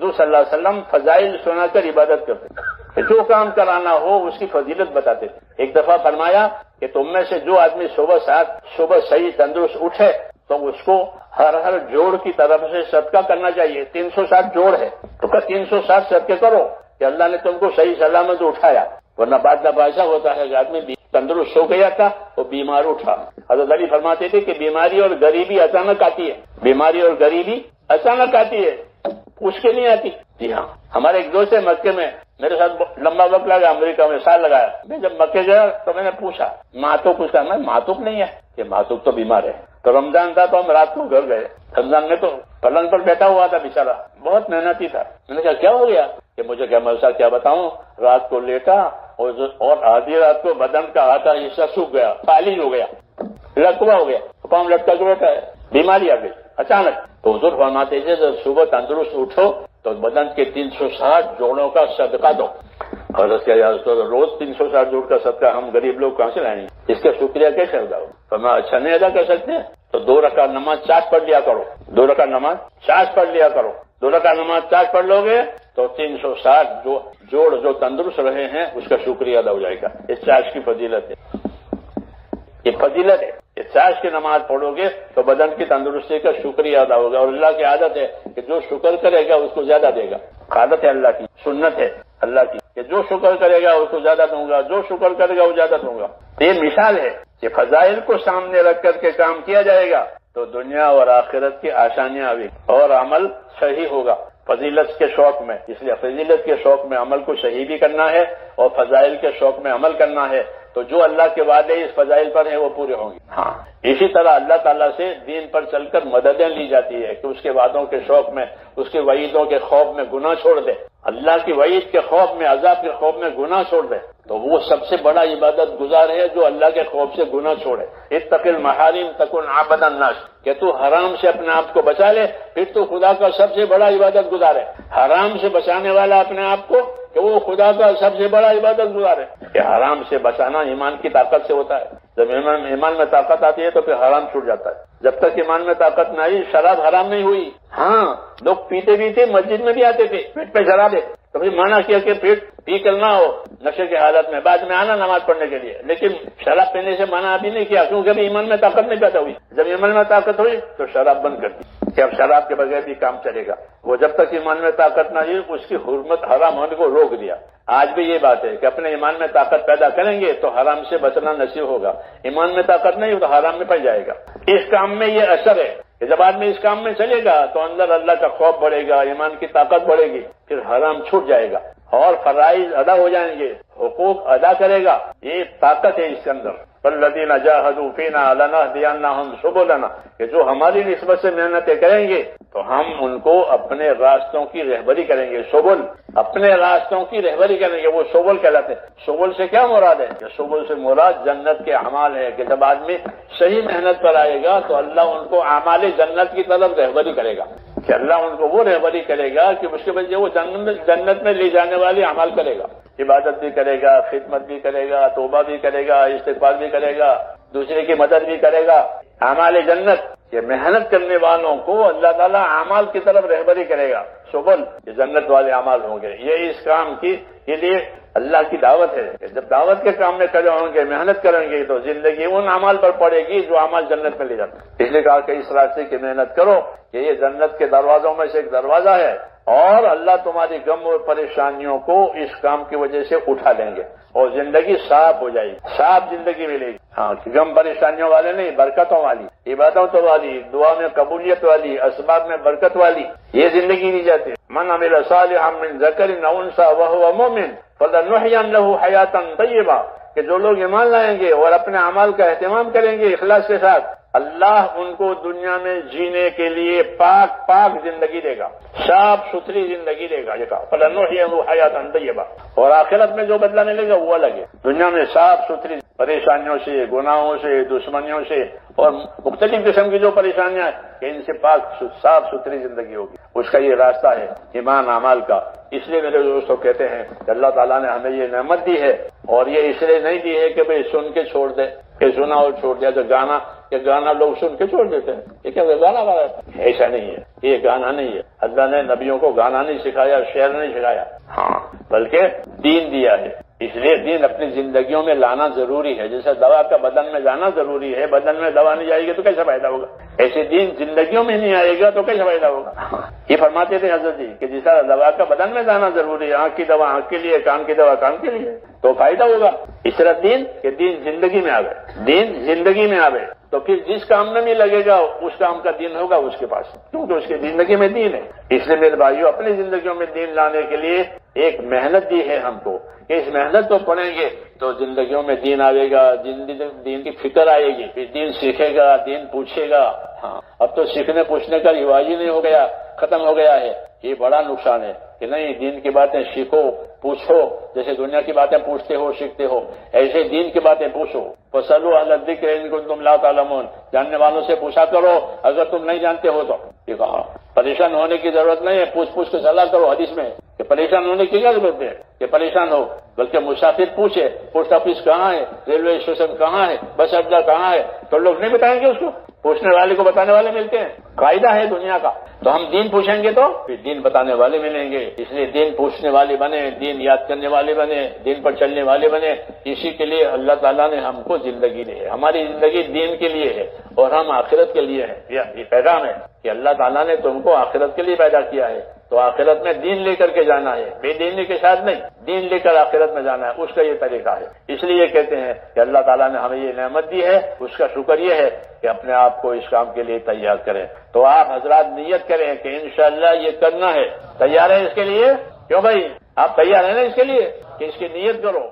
حضور صلی اللہ علیہ وسلم فضائل سنا کر عبادت کرتے، جو کام کرانا ہو اس کی فضیلت بتاتے تھے۔ ایک دفعہ فرمایا کہ تم میں سے جو آدمی صبح صحیح تندرست اٹھے تو اس کو ہر جوڑ کی طرف سے صدقہ کرنا چاہیے۔ 360 جوڑ ہے تو 360 صدقے کرو کہ اللہ نے تم کو صحیح سلامت اٹھایا، ورنہ بعد دفعہ ایسا ہوتا ہے کہ آدمی تندرست ہو گیا تھا وہ بیمار اٹھا۔ حضرت علی فرماتے تھے کہ بیماری اور غریبی اچانک آتی ہے، بیماری اور غریبی اچانک آتی ہے، پوچھ کے نہیں آتی۔ جی ہاں، ہمارے ایک دوست ہے مکے میں، میرے ساتھ لمبا وقت لگا، امریکہ میں سال لگایا۔ میں جب مکے گیا تو میں نے پوچھا ماتوک کچھ کرنا، ماتوک نہیں ہے کہ ماتوک تو بیمار ہے۔ تو رمضان تھا تو ہم رات کو گھر گئے، رمضان میں تو پلنگ پر بیٹھا ہوا تھا بیچارہ، بہت محنتی تھا۔ میں نے کہا کیا ہو گیا؟ کہ مجھے کیا مسئلہ کیا بتاؤں، رات کو لیٹا اور آدھی رات کو بدن کا آدھا حصہ سوکھ گیا، فالج ہو گیا، لکوا ہو گیا، پاؤں لٹکا کے بیٹھا ہے، بیماری آ گئی اچانک۔ تو حضور فرماتے تھے جب صبح تندرست اٹھو تو بدن کے 360 جوڑوں کا صدقہ دو۔ اور روز 360 جوڑ کا صدقہ ہم غریب لوگ کہاں سے لائیں گے، اس کا شکریہ کیسے ادا ہو؟ فرمایا اچھا نہیں ادا کر سکتے تو 2 رکعت نماز چاٹ پڑھ لیا کرو، 2 رکعت نماز چاٹ پڑھ لیا کرو، 2 رکعت نماز چاٹ پڑھ لو گے تو 360 جوڑ جو تندرست رہے ہیں اس کا شکریہ ادا ہو جائے گا۔ اس چاش کی فضیلت ہے، یہ فضیلت ہے۔ یہ چاش کی نماز پڑھو گے تو بدن کی تندرستی کا شکریہ ادا ہوگا، اور اللہ کی عادت ہے کہ جو شکر کرے گا اس کو زیادہ دے گا۔ عادت ہے اللہ کی، سنت ہے اللہ کی کہ جو شکر کرے گا اس کو زیادہ دوں گا، جو شکر کرے گا وہ زیادہ دوں گا۔ یہ مثال ہے کہ فضائل کو سامنے رکھ کر کے کام کیا جائے گا تو دنیا اور آخرت کی آسانیاں آئیں اور عمل صحیح ہوگا فضیلت کے شوق میں۔ اس لیے فضیلت کے شوق میں عمل کو صحیح بھی کرنا ہے اور فضائل کے شوق میں عمل کرنا ہے، تو جو اللہ کے وعدے اس فضائل پر ہیں وہ پورے ہوں گے۔ ہاں، اسی طرح اللہ تعالیٰ سے دین پر چل کر مددیں لی جاتی ہے کہ اس کے وعدوں کے شوق میں، اس کے وعیدوں کے خوف میں گناہ چھوڑ دے، اللہ کی وعید کے خوف میں، عذاب کے خوف میں گناہ چھوڑ دے، تو وہ سب سے بڑا عبادت گزار ہے جو اللہ کے خوف سے گناہ چھوڑے۔ اتق المحارم تکن عبد الناس، کہ تو حرام سے اپنے آپ کو بچا لے پھر تو خدا کا سب سے بڑا عبادت گزار ہے۔ حرام سے بچانے والا اپنے آپ کو کہ وہ خدا کا سب سے بڑا عبادت گزار ہے۔ کہ حرام سے بچانا ایمان کی طاقت سے ہوتا ہے، جب ایمان میں طاقت آتی ہے تو پھر حرام چھوٹ جاتا ہے۔ جب تک ایمان میں طاقت نہ آئی شراب حرام نہیں ہوئی۔ ہاں، لوگ پیتے بھی تھے، مسجد میں بھی آتے تھے، پیٹ پہ شراب ہے تو پھر منع کیا کہ پیٹ پی کر نہ ہو نشے کی حالت میں، بعد میں آنا نماز پڑھنے کے لیے، لیکن شراب پینے سے منع ابھی نہیں کیا کیونکہ ابھی ایمان میں طاقت نہیں پیدا ہوئی۔ جب ایمان میں طاقت ہوئی تو شراب بند کر دی کہ اب شراب کے بغیر بھی کام چلے گا۔ وہ جب تک ایمان میں طاقت نہ آئی اس کی حرمت حرام ہونے کو روک دیا۔ آج بھی یہ بات ہے کہ اپنے ایمان میں طاقت پیدا کریں گے تو حرام سے بچنا نصیب ہوگا، ایمان میں طاقت نہیں ہو تو حرام میں پڑ جائے گا۔ اس کام میں یہ اثر ہے کہ جب آدمی اس کام میں چلے گا تو اندر اللہ کا خوف بڑھے گا، ایمان کی طاقت بڑھے گی، پھر حرام چھوٹ جائے گا اور فرائض ادا ہو جائیں گے، حقوق ادا کرے گا۔ یہ طاقت ہے اس کے اندر۔ والذین جاہدوا فینا لنہدینہم سبلنا، کہ جو ہماری نسبت سے محنتیں کریں گے تو ہم ان کو اپنے راستوں کی رہبری کریں گے۔ سبل، اپنے راستوں کی رہبری کریں گے، وہ سبل کہلاتے ہیں۔ سبل سے کیا مراد ہے؟ کہ سبل سے مراد جنت کے اعمال ہے کہ جب آدمی صحیح محنت پر آئے گا تو اللہ ان کو اعمال جنت کی طرف رہبری کرے گا، کہ اللہ ان کو وہ رہبری کرے گا کہ اس کے وجہ وہ جنت میں لے جانے والے اعمال کرے گا، عبادت بھی کرے گا، خدمت بھی کرے گا، توبہ بھی کرے گا، استغفار بھی کرے گا، دوسرے کی مدد بھی کرے گا۔ اعمال جنت، یہ محنت کرنے والوں کو اللہ تعالیٰ اعمال کی طرف رہبری کرے گا۔ سبل، یہ جنت والے اعمال ہوں گے۔ یہ اس کام کی کے لیے اللہ کی دعوت ہے کہ جب دعوت کے کام میں کھڑے ہوں گے، محنت کریں گے تو زندگی ان اعمال پر پڑے گی جو اعمال جنت میں لے جاتے ہیں۔ اس لیے کہا کہ اس راستے کی محنت کرو کہ یہ جنت کے دروازوں میں سے ایک دروازہ ہے، اور اللہ تمہاری غم اور پریشانیوں کو اس کام کی وجہ سے اٹھا لیں گے اور زندگی صاف ہو جائے گی، صاف زندگی ملے گی۔ ہاں، غم پریشانیوں والے نہیں، برکتوں والی، عبادتوں والی، دعا میں قبولیت والی، اسباب میں برکت والی، یہ زندگی دی جاتی ہے۔ من عمل صالحا من ذکر او انثى وهو مؤمن فلنحيينه حیاة طیبہ، کہ جو لوگ ایمان لائیں گے اور اپنے اعمال کا اہتمام کریں گے اخلاص کے ساتھ، اللہ ان کو دنیا میں جینے کے لیے پاک زندگی دے گا، صاف ستھری زندگی دے گا۔ یہ کہا فلنحيينه حیاة طیبہ، اور آخرت میں جو بدلہ ملے گا وہ الگ ہے۔ دنیا میں صاف ستھری پریشانیوں سے، گناہوں سے، دشمنیوں سے اور مختلف قسم کی جو پریشانیاں ہیں کہ ان سے پاک صاف ستھری زندگی ہوگی، اس کا یہ راستہ ہے ایمان اعمال کا۔ اس لیے میرے دوستوں کہتے ہیں کہ اللہ تعالیٰ نے ہمیں یہ نعمت دی ہے، اور یہ اس لیے نہیں دی ہے کہ بھئی سن کے چھوڑ دے، کہ سنا اور چھوڑ دیا، تو گانا کہ گانا لوگ سن کے چھوڑ دیتے ہیں، یہ کیا گانا گا رہا ہے؟ ایسا نہیں ہے، یہ گانا نہیں ہے۔ اللہ نے نبیوں کو گانا نہیں سکھایا، شعر نہیں سکھایا، ہاں بلکہ دین دیا ہے۔ اس لیے دین اپنی زندگیوں میں لانا ضروری ہے۔ جیسے دوا کا بدن میں جانا ضروری ہے، بدن میں دوا نہیں جائے گی تو کیسا فائدہ ہوگا؟ ایسے دین زندگیوں میں نہیں آئے گا تو کیسا فائدہ ہوگا؟ یہ فرماتے تھے حضرت جی کہ جس طرح دوا کا بدن میں جانا ضروری ہے، آنکھ کی دوا آنکھ کے لیے، کان کی دوا کان کے لیے، تو فائدہ ہوگا۔ اس طرح دین کہ دین زندگی میں آوے، دین زندگی میں آوے تو پھر جس کام میں بھی لگے گا اس کام کا دین ہوگا اس کے پاس، کیونکہ اس کی زندگی میں دین ہے۔ اس لیے میرے بھائیوں، اپنی زندگیوں میں دین لانے کے لیے ایک محنت دی ہے ہم کو کہ اس محنت کو پڑھیں گے تو زندگیوں میں دین آئے گا، دین کی فکر آئے گی، پھر دین سیکھے گا، دین پوچھے گا۔ ہاں اب تو سیکھنے پوچھنے کا رواج ہی نہیں ہو گیا، ختم ہو گیا ہے۔ یہ بڑا نقصان ہے کہ نہیں، دین کی باتیں سیکھو، پوچھو، جیسے دنیا کی باتیں پوچھتے ہو سیکھتے ہو ایسے دین کی باتیں پوچھو۔ فَاسْأَلُوا أَهْلَ الذِّكْرِ إِن كُنتُمْ لَا تَعْلَمُونَ، جاننے والوں سے پوچھا کرو اگر تم نہیں جانتے ہو تو۔ یہ کہا پریشان ہونے کی ضرورت نہیں ہے، پوچھ کے صلاح کرو۔ حدیث میں کہ پریشان ہونے کی کیا ضرورت ہے کہ پریشان ہو، بلکہ مسافر پوچھے پوسٹ آفس کہاں ہے، ریلوے اسٹیشن کہاں ہے، بس اڈا کہاں ہے، تو لوگ نہیں بتائیں گے اس کو؟ پوچھنے والے کو بتانے والے ملتے ہیں، قاعدہ ہے دنیا کا۔ تو ہم دین پوچھیں گے تو پھر دین بتانے والے ملیں گے۔ اس لیے دین پوچھنے والے بنے، دین یاد کرنے والے بنے، دین پر چلنے والے بنے۔ اسی کے لیے اللہ تعالیٰ نے ہم کو زندگی دی ہے۔ ہماری زندگی دین کے لیے ہے اور ہم آخرت کے لیے ہے۔ یہ پیغام ہے کہ اللہ تعالیٰ نے تم کو آخرت کے لیے پیدا کیا ہے، تو آخرت میں دین لے کر کے جانا ہے، بے دینی کے ساتھ نہیں، دین لے کر آخرت میں جانا ہے۔ اس کا یہ طریقہ ہے۔ اس لیے یہ کہتے ہیں کہ اللہ تعالیٰ نے ہمیں یہ نعمت دی ہے، اس کا شکر یہ ہے کہ اپنے آپ کو اس کام کے لیے تیار کریں۔ تو آپ حضرات نیت کریں کہ انشاءاللہ یہ کرنا ہے۔ تیار ہیں اس کے لیے؟ کیوں بھائی، آپ تیار ہیں نا اس کے لیے کہ اس کی نیت کرو؟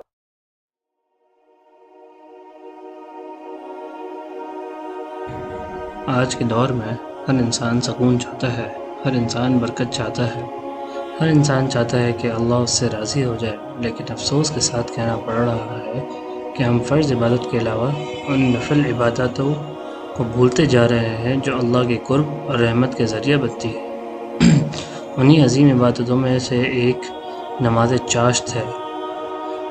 آج کے دور میں ہر انسان سکون چاہتا ہے، ہر انسان برکت چاہتا ہے، ہر انسان چاہتا ہے کہ اللہ اس سے راضی ہو جائے، لیکن افسوس کے ساتھ کہنا پڑ رہا ہے کہ ہم فرض عبادت کے علاوہ ان نفل عبادتوں کو بھولتے جا رہے ہیں جو اللہ کے قرب اور رحمت کے ذریعہ بنتی ہے۔ انہی عظیم عبادتوں میں سے ایک نماز چاشت ہے۔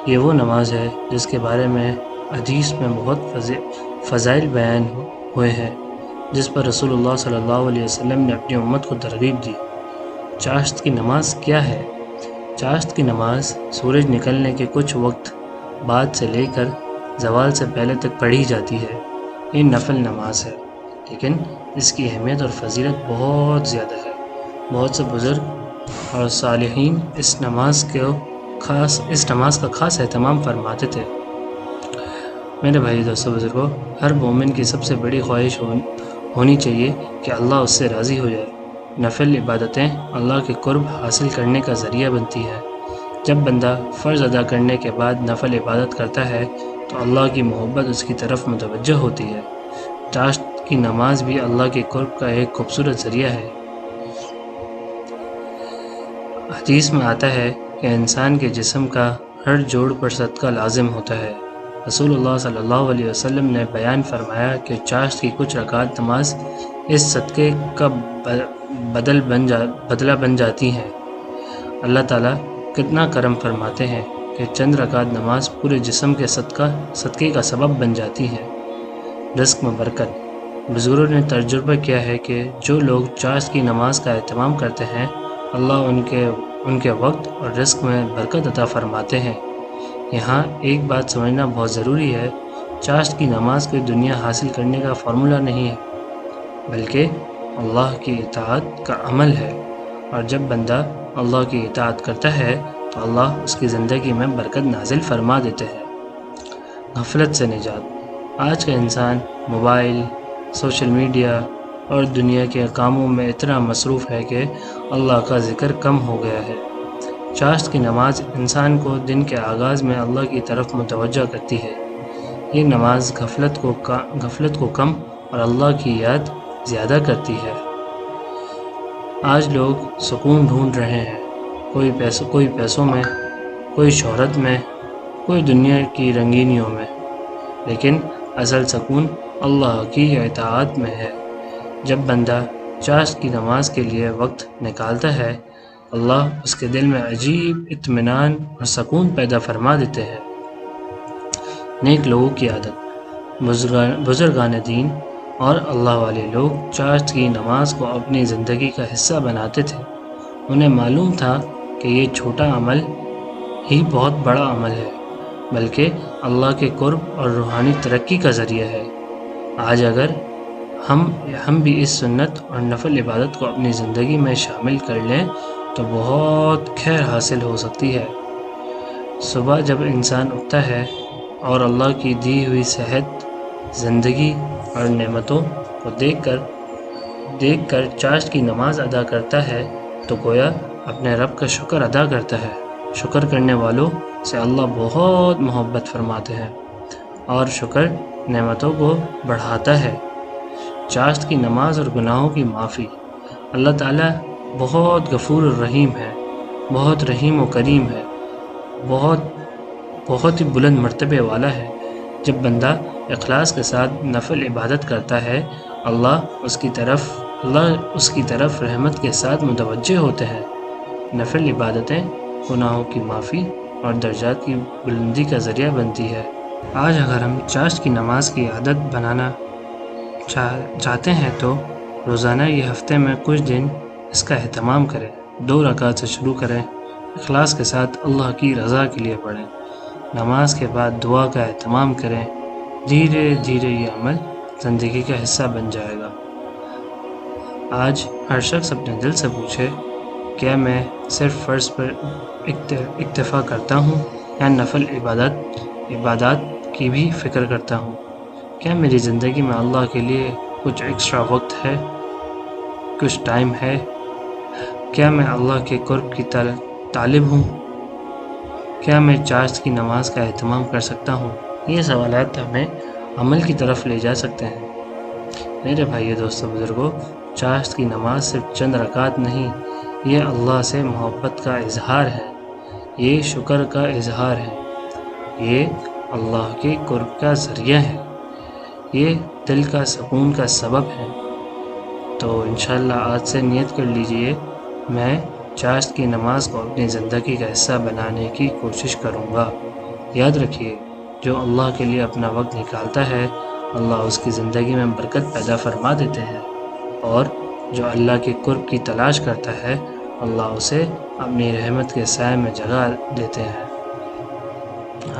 یہ وہ نماز ہے جس کے بارے میں حدیث میں بہت فضائل بیان ہوئے ہیں، جس پر رسول اللہ صلی اللہ علیہ وسلم نے اپنی امت کو ترغیب دی۔ چاشت کی نماز کیا ہے؟ چاشت کی نماز سورج نکلنے کے کچھ وقت بعد سے لے کر زوال سے پہلے تک پڑھی جاتی ہے۔ یہ نفل نماز ہے، لیکن اس کی اہمیت اور فضیلت بہت زیادہ ہے۔ بہت سے بزرگ اور صالحین اس نماز کا خاص اہتمام فرماتے تھے۔ میرے بھائی دوستو بزرگوں، ہر مومن کی سب سے بڑی خواہش ہونی چاہیے کہ اللہ اس سے راضی ہو جائے۔ نفل عبادتیں اللہ کے قرب حاصل کرنے کا ذریعہ بنتی ہے۔ جب بندہ فرض ادا کرنے کے بعد نفل عبادت کرتا ہے تو اللہ کی محبت اس کی طرف متوجہ ہوتی ہے۔ چاشت کی نماز بھی اللہ کے قرب کا ایک خوبصورت ذریعہ ہے۔ حدیث میں آتا ہے کہ انسان کے جسم کا ہر جوڑ پر صدقہ لازم ہوتا ہے۔ رسول اللہ صلی اللہ علیہ وسلم نے بیان فرمایا کہ چاشت کی کچھ رکعات نماز اس صدقے کا بدلہ بن جاتی ہیں۔ اللہ تعالیٰ کتنا کرم فرماتے ہیں کہ چند رکعات نماز پورے جسم کے صدقے کا سبب بن جاتی ہے۔ رزق میں برکت۔ بزرگوں نے تجربہ کیا ہے کہ جو لوگ چاشت کی نماز کا اہتمام کرتے ہیں، اللہ ان کے وقت اور رزق میں برکت عطا فرماتے ہیں۔ یہاں ایک بات سمجھنا بہت ضروری ہے، چاشت کی نماز کوئی دنیا حاصل کرنے کا فارمولہ نہیں ہے، بلکہ اللہ کی اطاعت کا عمل ہے، اور جب بندہ اللہ کی اطاعت کرتا ہے تو اللہ اس کی زندگی میں برکت نازل فرما دیتے ہیں۔ غفلت سے نجات۔ آج کا انسان موبائل، سوشل میڈیا اور دنیا کے کاموں میں اتنا مصروف ہے کہ اللہ کا ذکر کم ہو گیا ہے۔ چاشت کی نماز انسان کو دن کے آغاز میں اللہ کی طرف متوجہ کرتی ہے۔ یہ نماز غفلت کو کم اور اللہ کی یاد زیادہ کرتی ہے۔ آج لوگ سکون ڈھونڈ رہے ہیں، کوئی پیسوں میں، کوئی شہرت میں، کوئی دنیا کی رنگینیوں میں، لیکن اصل سکون اللہ کی اطاعت میں ہے۔ جب بندہ چاشت کی نماز کے لیے وقت نکالتا ہے، اللہ اس کے دل میں عجیب اطمینان اور سکون پیدا فرما دیتے ہیں۔ نیک لوگوں کی عادت۔ بزرگان دین اور اللہ والے لوگ چاشت کی نماز کو اپنی زندگی کا حصہ بناتے تھے۔ انہیں معلوم تھا کہ یہ چھوٹا عمل ہی بہت بڑا عمل ہے، بلکہ اللہ کے قرب اور روحانی ترقی کا ذریعہ ہے۔ آج اگر ہم بھی اس سنت اور نفل عبادت کو اپنی زندگی میں شامل کر لیں تو بہت خیر حاصل ہو سکتی ہے۔ صبح جب انسان اٹھتا ہے اور اللہ کی دی ہوئی صحت، زندگی اور نعمتوں کو دیکھ کر چاشت کی نماز ادا کرتا ہے تو گویا اپنے رب کا شکر ادا کرتا ہے۔ شکر کرنے والوں سے اللہ بہت محبت فرماتے ہیں اور شکر نعمتوں کو بڑھاتا ہے۔ چاشت کی نماز اور گناہوں کی معافی۔ اللہ تعالیٰ بہت غفور الرحیم ہے، بہت رحیم و کریم ہے، بہت ہی بلند مرتبے والا ہے۔ جب بندہ اخلاص کے ساتھ نفل عبادت کرتا ہے، اللہ اس کی طرف رحمت کے ساتھ متوجہ ہوتے ہیں۔ نفل عبادتیں گناہوں کی معافی اور درجات کی بلندی کا ذریعہ بنتی ہے۔ آج اگر ہم چاشت کی نماز کی عادت بنانا چاہتے ہیں تو روزانہ یہ ہفتے میں کچھ دن اس کا اہتمام کریں۔ 2 رکعت سے شروع کریں، اخلاص کے ساتھ اللہ کی رضا کے لیے پڑھیں۔ نماز کے بعد دعا کا اہتمام کریں۔ دھیرے دھیرے یہ عمل زندگی کا حصہ بن جائے گا۔ آج ہر شخص اپنے دل سے پوچھے، کیا میں صرف فرض پر اکتفا کرتا ہوں یا نفل عبادات کی بھی فکر کرتا ہوں؟ کیا میری زندگی میں اللہ کے لیے کچھ ایکسٹرا وقت ہے، کچھ ٹائم ہے؟ کیا میں اللہ کے قرب کی طالب ہوں؟ کیا میں چاشت کی نماز کا اہتمام کر سکتا ہوں؟ یہ سوالات ہمیں عمل کی طرف لے جا سکتے ہیں۔ میرے بھائیو، دوستو، بزرگوں، چاشت کی نماز صرف چند رکعات نہیں، یہ اللہ سے محبت کا اظہار ہے، یہ شکر کا اظہار ہے، یہ اللہ کے قرب کا ذریعہ ہے، یہ دل کا سکون کا سبب ہے۔ تو انشاءاللہ آج سے نیت کر لیجئے، میں چاشت کی نماز کو اپنی زندگی کا حصہ بنانے کی کوشش کروں گا۔ یاد رکھیے، جو اللہ کے لیے اپنا وقت نکالتا ہے، اللہ اس کی زندگی میں برکت پیدا فرما دیتے ہیں، اور جو اللہ کے قرب کی تلاش کرتا ہے، اللہ اسے اپنی رحمت کے سائے میں جگہ دیتے ہیں۔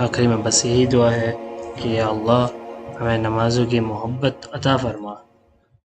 آخری میں بس یہی دعا ہے کہ یا اللہ ہمیں نمازوں کی محبت عطا فرما۔